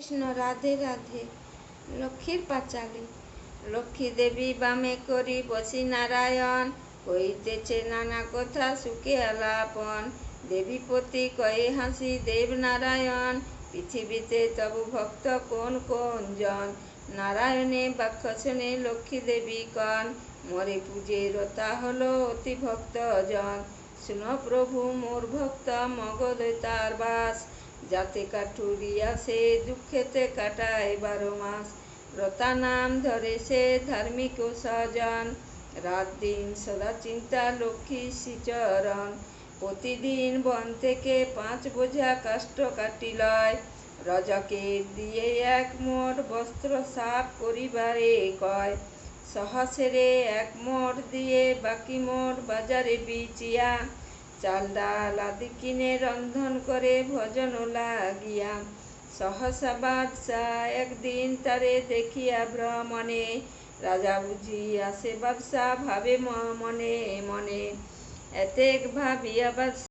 কৃষ্ণ রাধে রাধে। লক্ষ্মীর পাঁচালী। লক্ষ্মী দেবী বামে করি বসি নারায়ণ, কইতেছে নানা কথা সুখে আলাপন। দেবীপতি কয়ে হাসি দেব নারায়ণ, পৃথিবীতে তবু ভক্ত কোন কোন জন। নারায়ণে বাক্য শুনে লক্ষ্মী দেবী কন, মরে পূজে রতা হলো অতি ভক্ত জন। শুনো প্রভু মোর ভক্ত মগধে তার বাস, যাতে কাঠুরিয়া সে দুঃখেতে কাটায় 12 মাস। রতা নাম ধরে সে ধার্মিক ও সজন, রাত দিন সদা চিন্তা লক্ষ্মী শ্রীচরণ। প্রতিদিন বন থেকে 5 বোঝা কাষ্ঠ কাটি লয়, রজকে দিয়ে 1 মোড় বস্ত্র সাফ করিবারে কয়। সহসেরে 1 মোড় দিয়ে বাকি মোড় বাজারে বিচিয়া, চাল ডাল আদি কিনে রন্ধন করে ভজন লাগিয়া। সহসা বাদশাহ একদিন তারে দেখিয়া ভ্রমণে, রাজা বুঝি আসে বাদশাহ ভাবে মনে মনে। এতেক ভাবিয়া বাদশাহ